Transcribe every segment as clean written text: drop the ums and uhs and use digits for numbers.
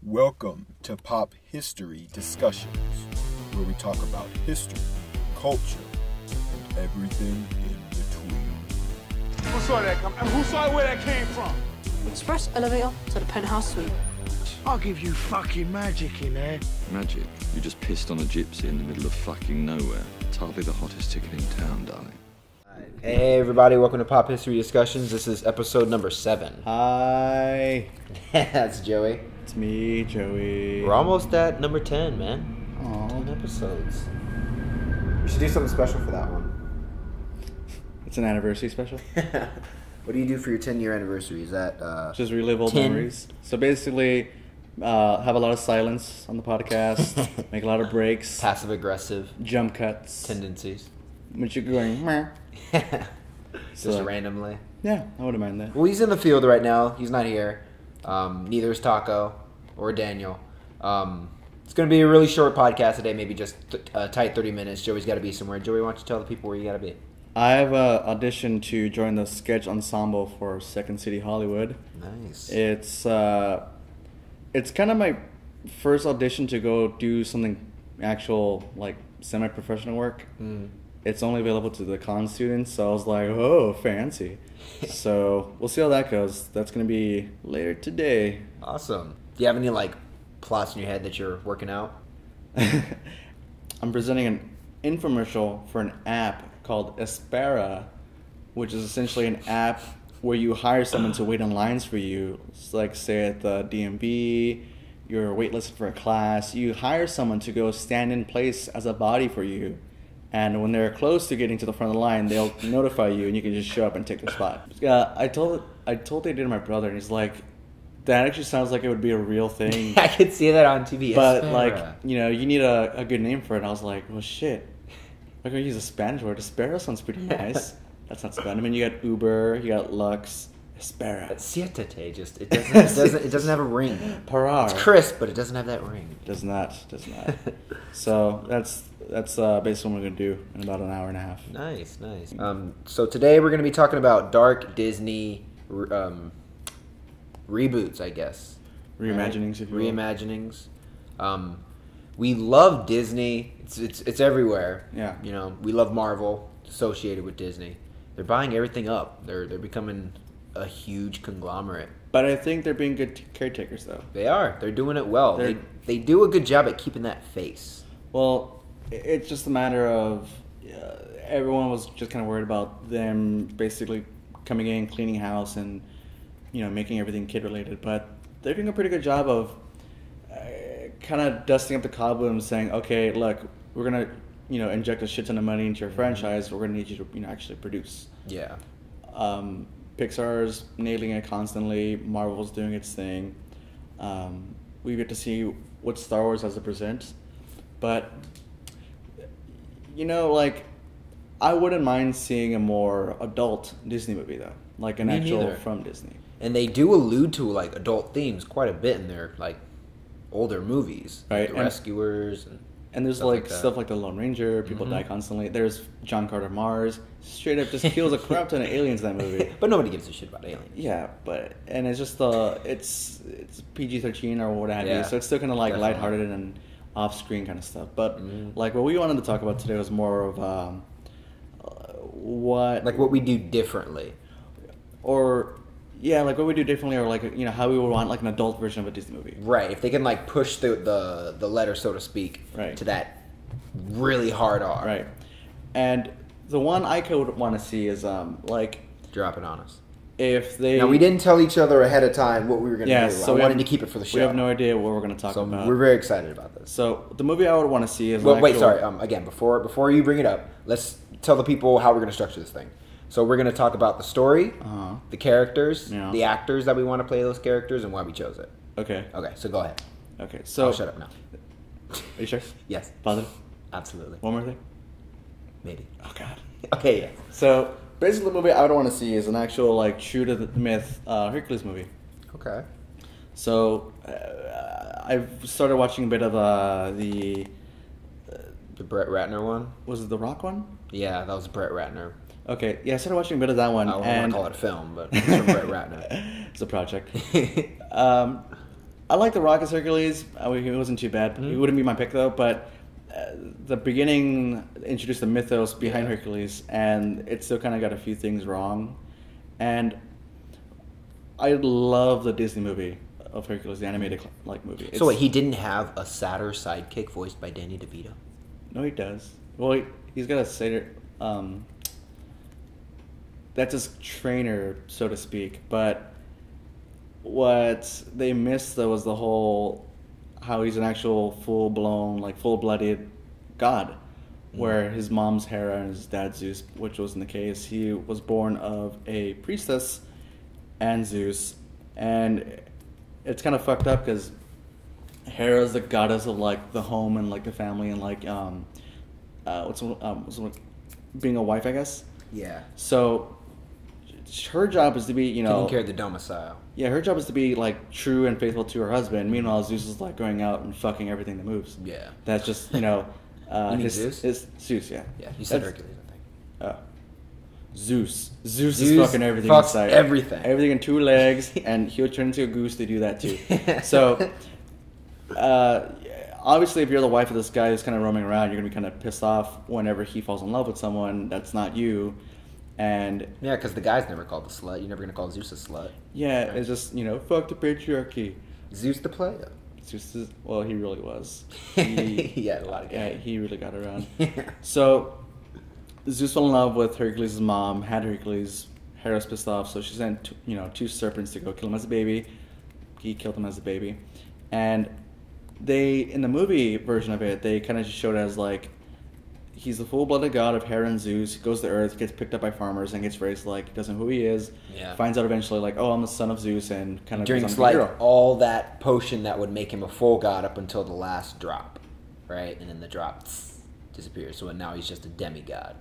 Welcome to Pop History Discussions, where we talk about history, culture, and everything in between. Who saw that come? And who saw where that came from? Express elevator to the penthouse suite. I'll give you fucking magic in there. Magic? You just pissed on a gypsy in the middle of fucking nowhere. It's hardly the hottest ticket in town, darling. Hey everybody, welcome to Pop History Discussions. This is episode number 7. Hi. That's Joey. It's me, Joey. We're almost at number 10, man. Aww. 10 episodes. We should do something special for that one. It's an anniversary special. What do you do for your 10-year anniversary? Is that Just relive old 10? memories. So basically, have a lot of silence on the podcast, make a lot of breaks, passive-aggressive jump cuts, tendencies? which you're going, meh. Just randomly. Yeah, I wouldn't mind that. Well, he's in the field right now. He's not here. Neither is Taco or Daniel. It's going to be a really short podcast today, maybe just tight 30 minutes. Joey's got to be somewhere. Joey, why don't you tell the people where you got to be? I have auditioned to join the sketch ensemble for Second City Hollywood. Nice. It's kind of my first audition to go do something actual, like semi-professional work. It's only available to the con students, so I was like, oh, fancy. So we'll see how that goes. That's going to be later today. Awesome. Do you have any plots in your head that you're working out? I'm presenting an infomercial for an app called Espera, which is essentially an app where you hire someone to wait in lines for you. It's like, say, at the DMV, you're waitlisted for a class. You hire someone to go stand in place as a body for you. And when they're close to getting to the front of the line, they'll notify you, and you can just show up and take their spot. I told the idea to my brother, and he's like, that actually sounds like it would be a real thing. I could see that on TV. But, Espera. you need a good name for it. And I was like, well, shit. I'm going to use a Spanish word. Espera sounds pretty nice. That's not Spanish. I mean, you got Uber, you got Lux, Espera. But siéntate, just it doesn't have a ring. Parar. It's crisp, but it doesn't have that ring. Does not. So that's basically what we're going to do in about an hour and a half. Nice. So today we're going to be talking about dark Disney reboots, I guess. Reimaginings, if you will. Reimaginings. We love Disney. It's everywhere. Yeah. You know, we love Marvel associated with Disney. They're buying everything up. They're becoming a huge conglomerate. But I think they're being good caretakers, though. They are. They're doing it well. They do a good job at keeping that face. Well, it's just a matter of everyone was just kind of worried about them basically coming in, cleaning house, and making everything kid related. But they're doing a pretty good job of kind of dusting up the cobwebs, saying, "Okay, look, we're gonna inject a shit ton of money into your franchise. We're gonna need you to actually produce." Yeah. Pixar's nailing it constantly. Marvel's doing its thing. We get to see what Star Wars has to present, but I wouldn't mind seeing a more adult Disney movie though, like an actual neither. from Disney. And they do allude to adult themes quite a bit in their older movies, Right, The and- Rescuers, and there's stuff like that. stuff like the Lone Ranger. People die constantly. There's John Carter Mars. Straight up just kills a crap ton of aliens in that movie. But nobody gives a shit about aliens. Yeah, and it's just it's PG-13 or what have Yeah, you, so it's still kind of definitely. lighthearted and off-screen kind of stuff. But what we wanted to talk about today was more of what we do differently. What we do differently, or how we would want an adult version of a Disney movie. Right. If they can push the letter, so to speak, Right. to that really hard R. Right. And the one I could want to see is Drop it on us. if they. Now, we didn't tell each other ahead of time what we were going to do. So I wanted to keep it for the show. We have no idea what we're going to talk So about. we're very excited about this. So the movie I would want to see is. Well, wait, sorry. Again, before you bring it up, let's tell the people how we're going to structure this thing. So we're going to talk about the story, the characters, Yeah. the actors that we want to play those characters, and why we chose it. Okay. Okay, so go ahead. Okay. So. I'll shut up now. Are you sure? Yes, Positive. absolutely. One more thing. Maybe. Oh God. Okay, yeah. So basically, the movie I would want to see is an actual true to the myth Hercules movie. Okay. So I've started watching a bit of the The Brett Ratner one? was it the Rock one? Yeah, that was Brett Ratner. Okay, yeah, I started watching a bit of that one. I don't want and to call it a film, but it's from Brett Ratner. It's a project. I like The Rock as Hercules. He wasn't too bad. He wouldn't be my pick though, but the beginning introduced the mythos behind Hercules, and it still kind of got a few things wrong. And I love the Disney movie of Hercules, the animated movie. So wait, he didn't have a sadder sidekick voiced by Danny DeVito? No, he does. Well, he's got a satyr. That's his trainer, so to speak. But what they missed though was the whole how he's an actual full-blown, like full-blooded god, where his mom's Hera and his dad's Zeus, which wasn't the case. He was born of a priestess and Zeus, and it's kind of fucked up because Hera's the goddess of like the home and like the family and like being a wife, I guess. Yeah. So her job is to be, Taking care of the domicile. Yeah, her job is to be like true and faithful to her husband. Meanwhile, Zeus is like going out and fucking everything that moves. Yeah. That's just You mean Zeus? Zeus, yeah. Yeah, you said Hercules, I think. Oh. Zeus is fucking everything fucks inside. everything. Everything in 2 legs, and he'll turn into a goose to do that too. So, obviously, if you're the wife of this guy who's kind of roaming around, you're gonna be kind of pissed off whenever he falls in love with someone that's not you. And yeah, because the guy's never called the slut. You're never gonna call Zeus a slut. yeah, it's just fuck the patriarchy. Zeus the player. Zeus is, well, he really was. He had a lot of Yeah, guys. he really got around. So Zeus fell in love with Hercules' mom, had Hercules. Hera's pissed off, so she sent 2 serpents to go kill him as a baby. He killed him as a baby, and they, in the movie version of it, they kind of just showed it as like he's the full-blooded god of Hera and Zeus. He goes to Earth, gets picked up by farmers, and gets raised like doesn't know who he is. Yeah. Finds out eventually like, oh, I'm the son of Zeus, and kind of Drinks becomes a like hero. all that potion that would make him a full god up until the last drop, right? And then the drop disappears. So now he's just a demigod.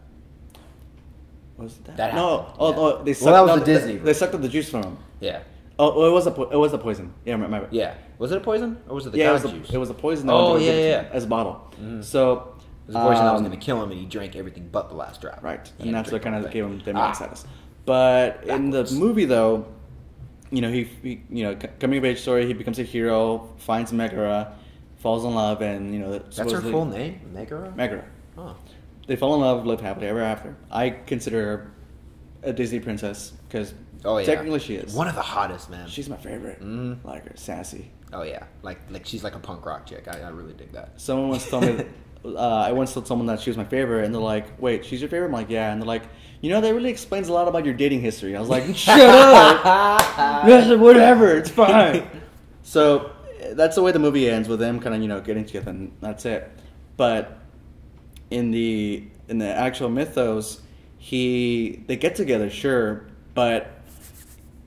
Was that? That No. happened, Oh, yeah. oh, they sucked. Well, that was no, the Disney They sucked up the juice from him. Yeah. Oh, well, it was the poison. Yeah, remember. Yeah. Was it a poison or was it the Yeah, god juice? it was the poison. Oh, they were given to yeah. him as a bottle. So It was a poison that was going to kill him, and he drank everything but the last drop. right, He and had that's to what drink kind the of whole gave him thing. demigod status. But in the Backwards. movie, though, he coming of age story, he becomes a hero, finds Megara, falls in love, and That's her supposedly- full name, Megara. Megara. Oh. They fall in love, live happily ever after. I consider her a Disney princess because Oh yeah. technically she is. One of the hottest, man. She's my favorite. Mhm. Like her, sassy. Oh yeah, like she's like a punk rock chick. I really dig that. Someone once told me, I once told someone that she was my favorite, and they're like, "Wait, she's your favorite?" I'm like, "Yeah," and they're like, "That really explains a lot about your dating history." I was like, "Shut up!" Yes, whatever, it's fine. So that's the way the movie ends, with them kind of getting together, and that's it. But in the actual mythos, they get together, sure, but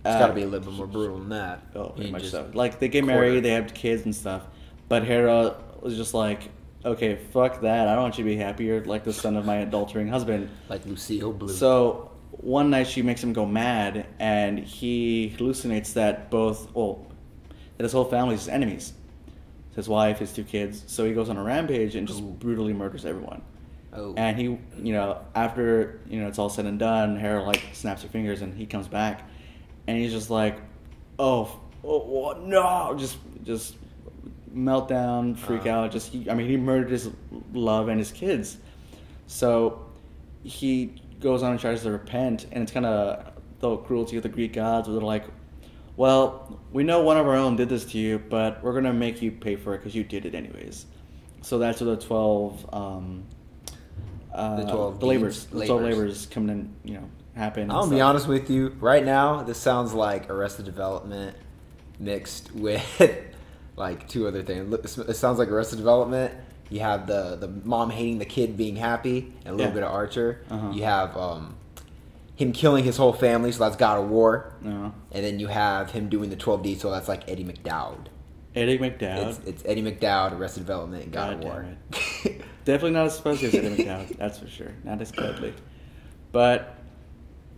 It's got to be a little bit more brutal than that. Oh, You pretty much just so. Like, they get quarter. married, they have kids and stuff. But Hera was just like, okay, fuck that. I don't want you to be happy. You're like the son of my adultering husband. Like Lucille Blue. So one night she makes him go mad, and he hallucinates that that his whole family is his enemies. His wife, his 2 kids. So he goes on a rampage and just brutally murders everyone. Oh. And he, after, it's all said and done, Hera, like, snaps her fingers, and he comes back. And he's just like, oh no, just meltdown, freak out. He murdered his love and his kids. So he goes on and tries to repent, and it's kind of the cruelty of the Greek gods, where they're like, well, we know one of our own did this to you, but we're gonna make you pay for it because you did it anyways. So that's where the 12 labors coming in, happen. I'm gonna be honest with you. Right now, this sounds like Arrested Development mixed with like 2 other things. It sounds like Arrested Development. You have the mom hating the kid being happy, and a little bit of Archer. Uh-huh. You have him killing his whole family, so that's God of War. Uh-huh. And then you have him doing the 12 Deeds, so that's like Eddie McDowd. Eddie McDowd. It's Eddie McDowd, Arrested Development, and God of God War. damn it. Definitely not as fuzzy as Eddie McDowd, that's for sure. Not as cuddly. But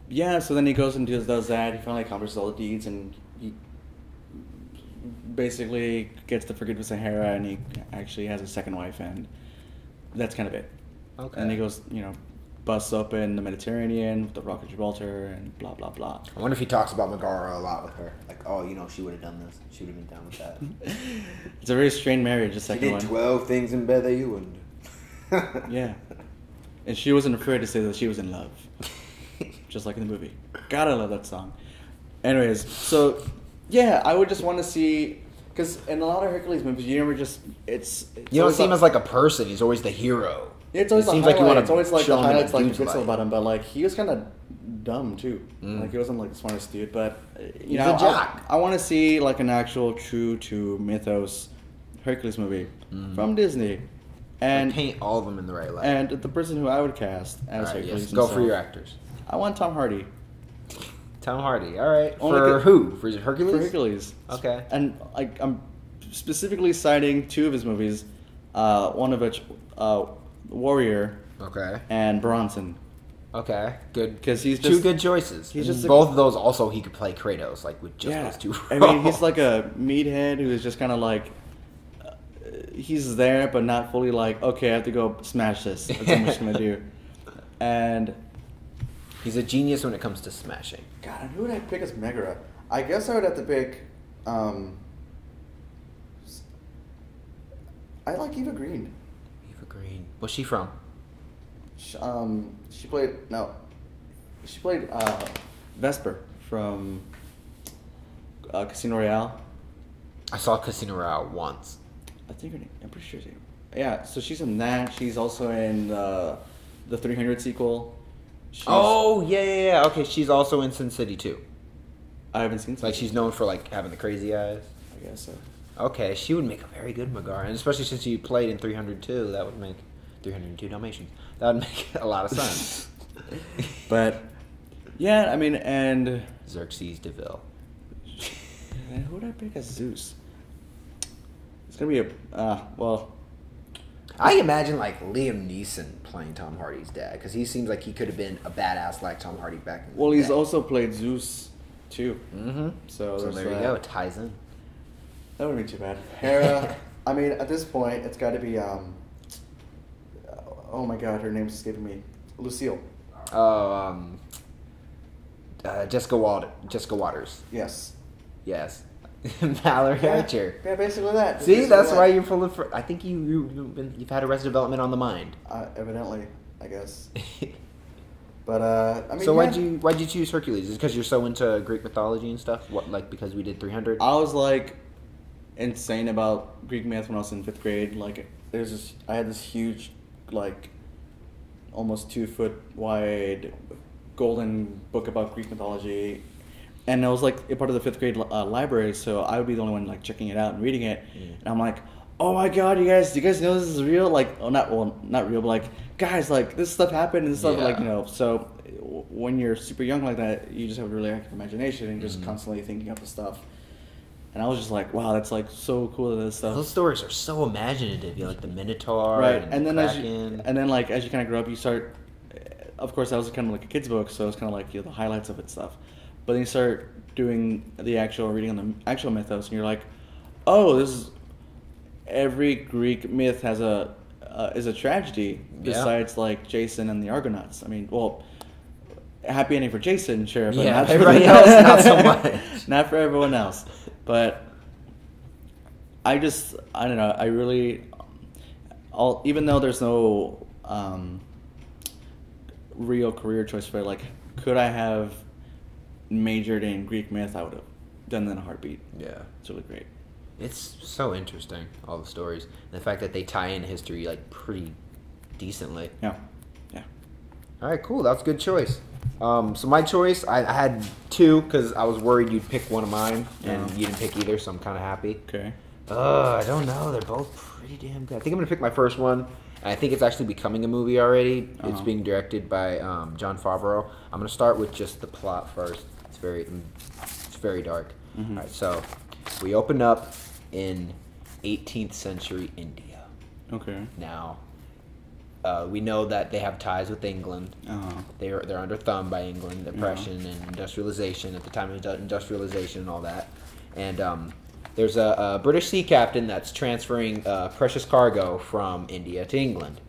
yeah, so then he goes and does that. He finally accomplishes all the deeds, and he basically gets the forgiveness of Hera, and he actually has a second wife, and that's kind of it. Okay. And he goes, busts open the Mediterranean with the Rock of Gibraltar and blah blah blah. I wonder if he talks about Megara a lot with her. Like, oh, you know, she would have done this. She would have been down with that. It's a very strained marriage. The She second did one. 12 things in bed that you wouldn't do. Yeah, and she wasn't afraid to say that she was in love, just like in the movie. Gotta love that song. Anyways, so yeah, I would just want to see, because in a lot of Hercules movies, you never just it's You don't always see him like- as like a person. He's always the hero. Yeah, it's always it the seems like you want it's always like show the him in a highlights, like dude's good stuff light. about him, but like he was kind of dumb too. Like he wasn't like the smartest dude, but you He's know, a jock. I want to see like an actual true to mythos Hercules movie from Disney, And and paint all of them in the right light. and the person who I would cast as All right, Hercules. yes. Go for himself, your actors. I want Tom Hardy Tom Hardy. All right. Only For good- who? For Hercules? for Hercules. Okay. And like I'm specifically citing two of his movies, one of which Warrior Okay. and Bronson. Okay. Good. Because he's Two just good choices. he's And just a- both of those also he could play Kratos, like with just yeah. those two. I mean, he's like a meathead who is just kind of like he's there, but not fully like, okay, I have to go smash this. That's what I'm just gonna do. And He's a genius when it comes to smashing. God, who would I pick as Megara? I guess I would have to pick. I like Eva Green. Eva Green. What's she from? She played Vesper from Casino Royale. I saw Casino Royale once. I think her name. I'm pretty sure. Yeah, so she's in that. She's also in the 300 sequel. She's, Oh yeah. Okay, she's also in Sin City too. I haven't seen. Like she's known for like having the crazy eyes. I guess so. Okay, she would make a very good Megara, and especially since she played in 302, that would make 302 Dalmatians. That would make a lot of sense. But yeah, I mean, and Xerxes DeVille. who would I pick as Zeus? It's gonna be a well. I imagine like Liam Neeson playing Tom Hardy's dad, because he seems like he could have been a badass like Tom Hardy back in the Well, he's day. also played Zeus too. Mm-hmm. So, So there's there you that. go, it ties in. That wouldn't be too bad. Hera. I mean, at this point, it's got to be oh my God, her name's escaping me. Lucille. Oh, Jessica Waters. Yes. Yes. Mallory Archer. Yeah, basically that. See, Basically that's that. why you're full of. I think you've had Arrested Development on the mind. Evidently, I guess. But I mean, So yeah. why'd you choose Hercules? Is it because you're so into Greek mythology and stuff? What, like because we did 300? I was like insane about Greek myth when I was in 5th grade. Like, I had this huge, like, almost 2-foot wide golden book about Greek mythology, and I was like a part of the 5th grade library, so I would be the only one like checking it out and reading it. And I'm like, oh my God, do you guys know this is real? Like, not real, but like, guys, like this stuff happened and stuff. Yeah. Like, you know, so when you're super young like that, you just have a really active imagination and just constantly thinking up the stuff. And I was just like, wow, that's like so cool that this stuff. Those stories are so imaginative. You know, like the Minotaur, Right, And, and then the as Kraken. like as you kind of grow up, you start. Of course, that was kind of like a kid's book, so it's kind of like, you know, the highlights of it stuff. But then you start doing the actual reading on the actual mythos, and you're like, oh, this is every Greek myth has is a tragedy besides like Jason and the Argonauts. I mean, well, happy ending for Jason, sure, but Yeah, not for everybody else, not so much. not for everyone else. But I don't know. I really, even though there's no real career choice for it, like, could I have majored in Greek myth? I would have done that in a heartbeat. Yeah. It's really great. It's so interesting, all the stories. And the fact that they tie in history, like, pretty decently. Yeah. Yeah. All right, cool. That's a good choice. So my choice, I had two because I was worried you'd pick one of mine, and you didn't pick either, so I'm kind of happy. Okay. I don't know. They're both pretty damn good. I think I'm going to pick my first one, and I think it's actually becoming a movie already. It's being directed by Jon Favreau. I'm going to start with just the plot first. It's very dark. All right, so we open up in 18th century India. Okay. Now, we know that they have ties with England. They're under thumb by England, oppression and industrialization at the time of industrialization and all that. And there's a British sea captain that's transferring precious cargo from India to England.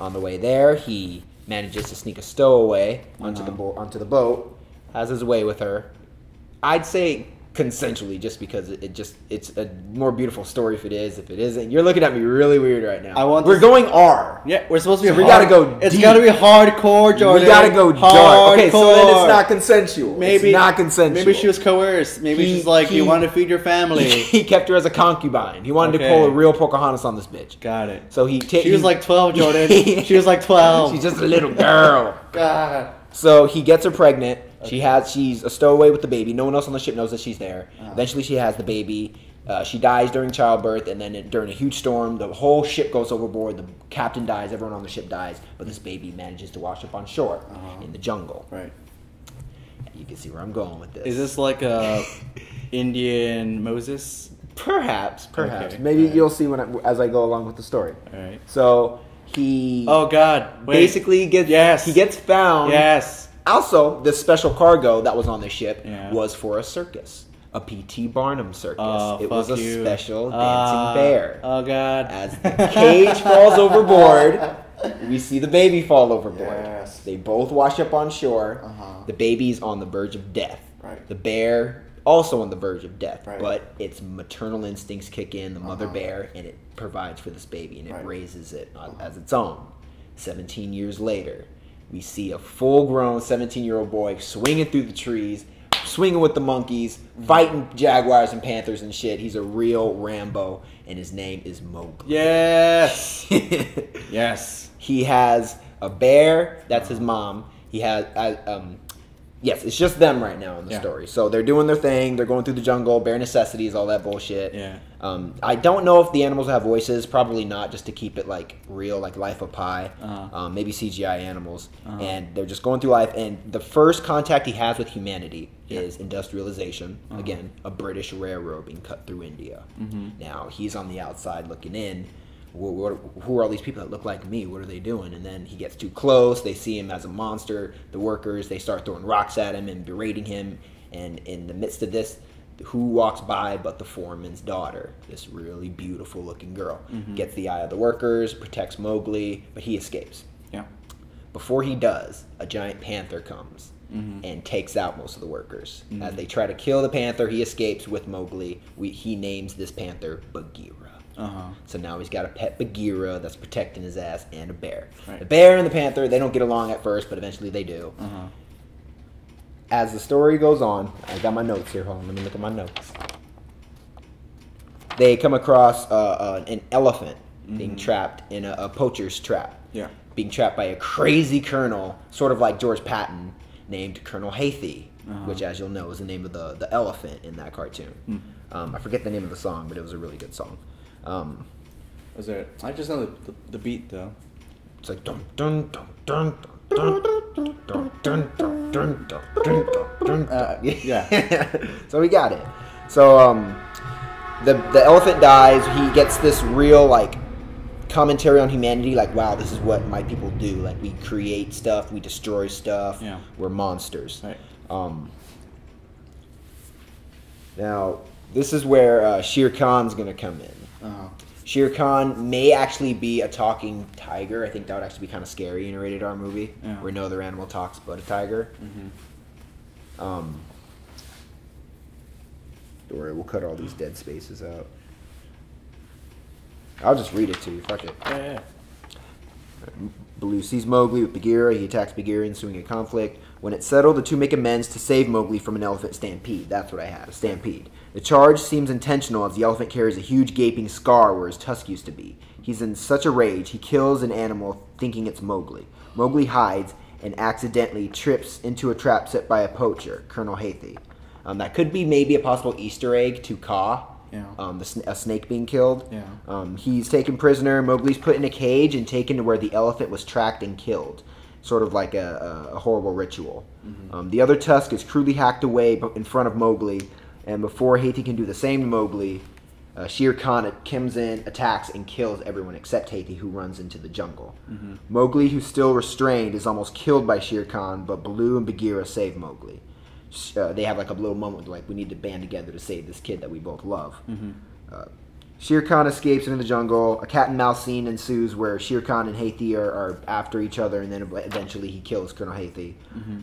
On the way there, he manages to sneak a stowaway onto the boat, has his way with her. I'd say consensually, just because it's a more beautiful story if it is. If it isn't, you're looking at me really weird right now. We're going R. Yeah, we're supposed to be. So we gotta go. It's deep. gotta be hardcore, Jordan. We gotta go dark. Okay, so then it's Hardcore. not consensual. Maybe it's not consensual. Maybe she was coerced. Maybe she's like, you want to feed your family. He kept her as a concubine. He wanted to pull a real Pocahontas on this bitch. Got it. So she was like 12, Jordan. She was like 12. She's just a little girl. God. So he gets her pregnant. Okay. She's a stowaway with the baby. No one else on the ship knows that she's there. Eventually, she has the baby. She dies during childbirth, and then during a huge storm, the whole ship goes overboard. The captain dies. Everyone on the ship dies. But this baby manages to wash up on shore in the jungle. Right. You can see where I'm going with this. Is this like a Indian Moses? Perhaps. Okay. Maybe you'll see as I go along with the story. All right. So he. Oh God! Wait. Basically gets. Yes. He gets found. Yes. Also, this special cargo that was on the ship Yeah. was for a circus, a P.T. Barnum circus. Oh, it was a fuck you. special dancing bear. Oh God! As the cage falls overboard, we see the baby fall overboard. Yes. They both wash up on shore. The baby's on the verge of death. Right. The bear also on the verge of death, Right. but its maternal instincts kick in, the mother bear, and it provides for this baby, and it Right. raises it as its own. 17 years later, we see a full-grown 17-year-old boy swinging through the trees, swinging with the monkeys, fighting jaguars and panthers and shit. He's a real Rambo, and his name is Mowgli. Yes. Yes. He has a bear. That's his mom. He has... yes, it's just them right now in the story. So they're doing their thing. They're going through the jungle, bare necessities, all that bullshit. Yeah. I don't know if the animals have voices. Probably not, just to keep it like real, like Life of Pi. Maybe CGI animals. And they're just going through life. And the first contact he has with humanity is industrialization. Again, a British railroad being cut through India. Now, he's on the outside looking in. Who are all these people that look like me? What are they doing? And then he gets too close. They see him as a monster. The workers, they start throwing rocks at him and berating him. And in the midst of this, who walks by but the foreman's daughter, this really beautiful looking girl. Gets the eye of the workers, protects Mowgli, but he escapes. Yeah. Before he does, a giant panther comes and takes out most of the workers. As they try to kill the panther, he escapes with Mowgli. He names this panther Bagheera. So now he's got a pet Bagheera that's protecting his ass, and a bear. Right. The bear and the panther, they don't get along at first, but eventually they do. As the story goes on, I got my notes here. Hold on, let me look at my notes. They come across an elephant being trapped in a poacher's trap. Yeah. Being trapped by a crazy colonel, sort of like George Patton, named Colonel Haythie, which, as you'll know, is the name of the elephant in that cartoon. I forget the name of the song, but it was a really good song. Was it? I just know the beat though. It's like dun dun dun dun dun dun dun dun dun dun dun dun. Yeah. So we got it. So the elephant dies. He gets this real like commentary on humanity. Like, wow, this is what my people do. Like, we create stuff, we destroy stuff. Yeah. We're monsters. Right. Now this is where Shere Khan's gonna come in. Shere Khan may actually be a talking tiger. I think that would actually be kind of scary in a rated R movie, where no other animal talks but a tiger. Don't worry, we'll cut all these dead spaces out. I'll just read it to you. Fuck it. Yeah. Baloo sees Mowgli with Bagheera. He attacks Bagheera, ensuing a conflict. When it's settled, the two make amends to save Mowgli from an elephant stampede. That's what I had, a stampede. The charge seems intentional as the elephant carries a huge gaping scar where his tusk used to be. He's in such a rage, he kills an animal thinking it's Mowgli. Mowgli hides and accidentally trips into a trap set by a poacher, Colonel Haythie. That could be maybe a possible Easter egg to Kaa. Yeah. A snake being killed. Yeah. He's taken prisoner. Mowgli's put in a cage and taken to where the elephant was tracked and killed. Sort of like a horrible ritual. The other tusk is crudely hacked away in front of Mowgli, and before Haythie can do the same to Mowgli, Shere Khan comes in, attacks, and kills everyone except Haythie, who runs into the jungle. Mowgli, who's still restrained, is almost killed by Shere Khan, but Baloo and Bagheera save Mowgli. They have like a little moment like, we need to band together to save this kid that we both love. Shere Khan escapes into the jungle. A cat and mouse scene ensues where Shere Khan and Hathi are after each other, and then eventually he kills Colonel Hathi.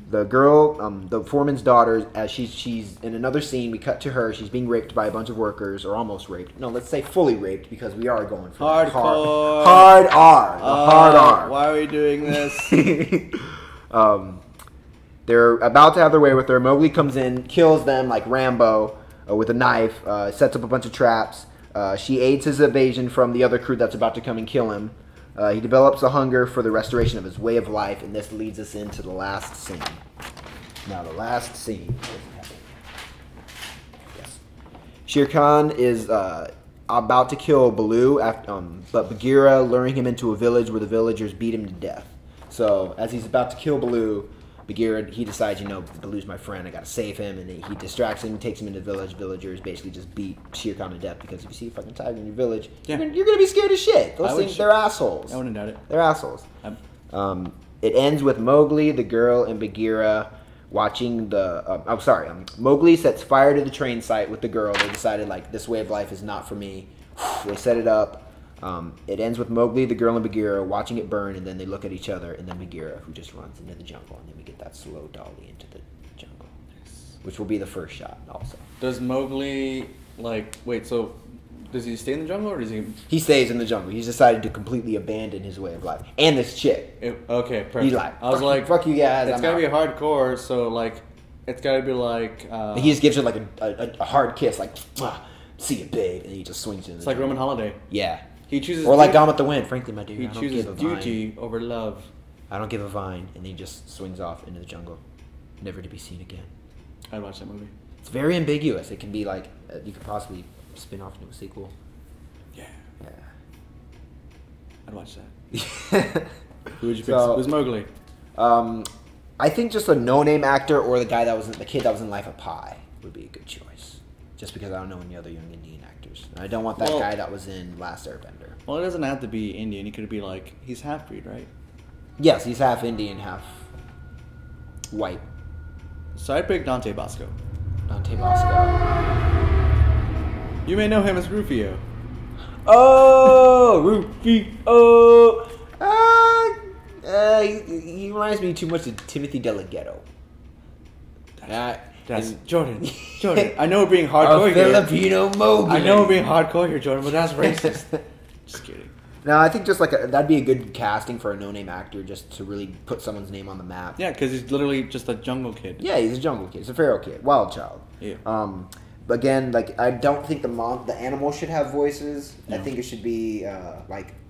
The girl, the foreman's daughter, as she's in another scene, we cut to her. She's being raped by a bunch of workers, or almost raped. No, let's say fully raped, because we are going for Hardcore. hard R. The hard R. Why are we doing this? They're about to have their way with her. Mowgli comes in, kills them like Rambo with a knife, sets up a bunch of traps. She aids his evasion from the other crew that's about to come and kill him. He develops a hunger for the restoration of his way of life, and this leads us into the last scene. Now, the last scene. Yes. Shere Khan is about to kill Baloo, but Bagheera luring him into a village where the villagers beat him to death. So, as he's about to kill Baloo, Bagheera, he decides, Baloo's my friend, I gotta save him, and he distracts him, takes him into the village. Villagers basically just beat Shere Khan to death, because if you see a fucking tiger in your village, you're gonna be scared as shit. Those things, they're assholes. I wouldn't doubt it. They're assholes. It ends with Mowgli, the girl, and Bagheera watching the... Mowgli sets fire to the train site with the girl. They decided, this way of life is not for me. They set it up. It ends with Mowgli, the girl, and Bagheera watching it burn, and then they look at each other, and then Bagheera, who just runs into the jungle, and then we get that slow dolly into the jungle, which will be the first shot also. Does Mowgli, so does he stay in the jungle, or does he... He stays in the jungle. He's decided to completely abandon his way of life. And this chick. Okay, perfect. He's I was like... fuck you guys, it's gotta be hardcore, so, it's gotta be like... he just gives her, a hard kiss, see you, babe, and he just swings in. It's like Roman Holiday. Yeah. He chooses... Or like Gone with the Wind, frankly, my dude. He chooses duty over love. I don't give a vine, and he just swings off into the jungle, never to be seen again. I'd watch that movie. It's very ambiguous. It can be you could possibly spin off into a sequel. Yeah. Yeah. I'd watch that. Who would you pick? Who's Mowgli? I think just a no-name actor or the kid that was in Life of Pi would be a good choice. Just because I don't know any other young Indian actors. And I don't want that guy that was in Last Airbender. Well, it doesn't have to be Indian. He could be he's half-breed, right? Yes, he's half Indian, half white. So I'd pick Dante Bosco. Dante Bosco. You may know him as Rufio. Oh, Rufio. He reminds me too much of Timothy Delgado. That's Jordan. I know we're being hardcore here. Filipino Mowgli. I know we're being hardcore here, Jordan, but that's racist. Just kidding. No, I think just that'd be a good casting for a no-name actor, just to really put someone's name on the map. Yeah, because he's literally just a jungle kid. Yeah, he's a jungle kid. He's a feral kid, wild child. Yeah. But again, I don't think the animals should have voices. No. I think it should be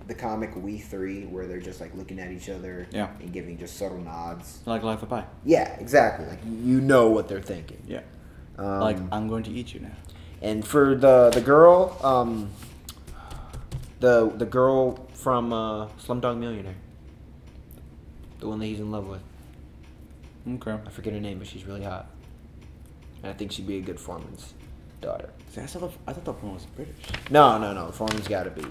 the comic We Three, where they're just looking at each other and giving just subtle nods. Like Life of Pi. Yeah, exactly. You know what they're thinking. Yeah. I'm going to eat you now. And for the girl, the girl from Slumdog Millionaire, the one that he's in love with. Okay. I forget her name, but she's really hot. And I think she'd be a good foreman's daughter. See, I thought the foreman was British. No. The foreman's got to be.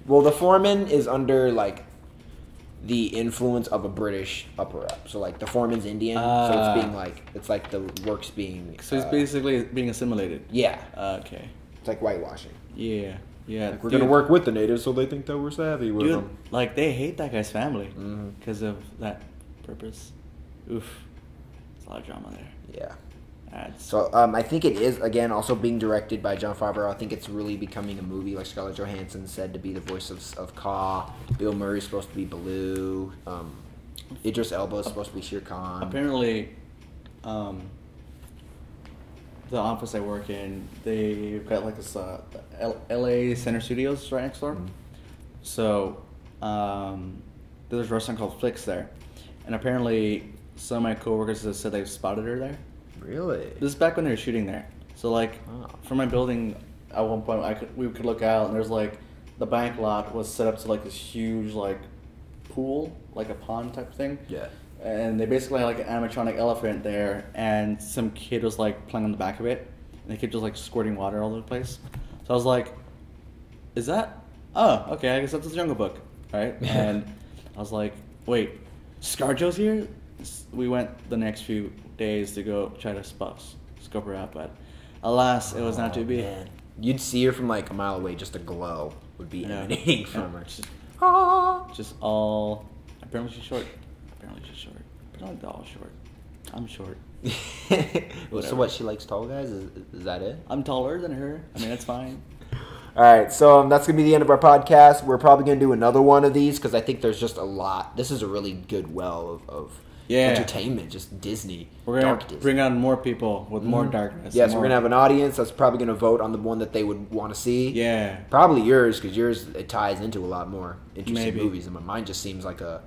Well, the foreman is under the influence of a British upper up. So the foreman's Indian, so it's being it's the work's being. So he's basically being assimilated. Yeah. Okay. It's like whitewashing. Yeah. Yeah. We're gonna work with the natives, so they think that we're savvy with them. They hate that guy's family because of that purpose. Oof. There's a lot of drama there. Yeah. So I think it is, again, also being directed by Jon Favreau. I think it's really becoming a movie. Like Scarlett Johansson said, to be the voice of Kaa. Bill Murray's supposed to be Baloo. Idris Elba is supposed to be Shere Khan. Apparently, the office I work in, they've got this LA Center Studios right next door. Mm-hmm. So there's a restaurant called Flicks there. And apparently some of my coworkers have said they've spotted her there. Really? This is back when they were shooting there. So from my building, at one point we could look out, and there's the bank lot was set up to this huge pool, a pond type thing. Yeah. And they basically had an animatronic elephant there, and some kid was playing on the back of it, and they kept just squirting water all over the place. So I was like, "Is that? Oh, okay. I guess that's the Jungle Book, right?" And I was like, "Wait, ScarJo's here?" We went the next few days to go try to scope her out, but alas, it was not to be. Man. You'd see her from like a mile away. Just a glow would be emanating from her. Just all. Apparently she's short. Apparently she's short. But I'm all short. I'm short. So what? She likes tall guys? Is that it? I'm taller than her. I mean, that's fine. All right, so that's going to be the end of our podcast. We're probably going to do another one of these because I think there's just a lot. This is a really good well of entertainment, just Disney. We're going to bring on more people with more darkness. Yes, we're going to have an audience that's probably going to vote on the one that they would want to see. Yeah. Probably yours because yours, it ties into a lot more interesting movies. And mine just seems like a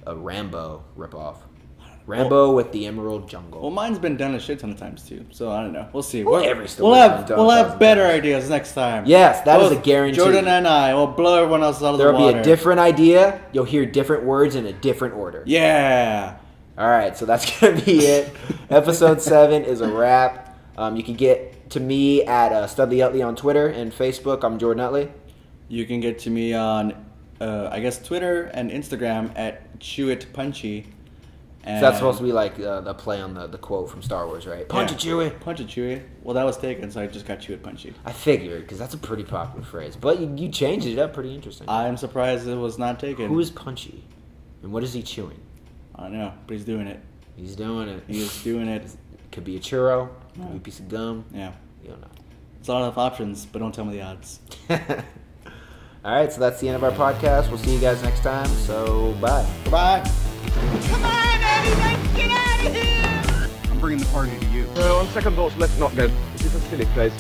Rambo ripoff. Rambo with the Emerald Jungle. Well, mine's been done a shit ton of times too, so I don't know. We'll see. Well, we'll have better ideas next time. Yes, that is a guarantee. Jordan and I will blow everyone else out of the water. There'll be a different idea. You'll hear different words in a different order. Yeah. All right, so that's gonna be it. Episode 7 is a wrap. You can get to me at Studley Utley on Twitter and Facebook. I'm Jordan Utley. You can get to me on, I guess, Twitter and Instagram at ChewItPunchy. So that's supposed to be like the play on the quote from Star Wars, right? Punch it, Chewie. Punch it, Chewie. Well, that was taken, so I just got ChewItPunchy. I figured, because that's a pretty popular phrase. But you changed it up pretty interesting. I'm surprised it was not taken. Who is Punchy? And what is he chewing? I don't know, but he's doing it. He's doing it. He is doing it. Could be a churro. Could be a piece of gum. Yeah. You don't know. It's a lot of options, but don't tell me the odds. All right, so that's the end of our podcast. We'll see you guys next time. So, bye. Bye. Come on, Eddie, let's get out of here! I'm bringing the party to you. On second thoughts, let's not go. This is a silly place.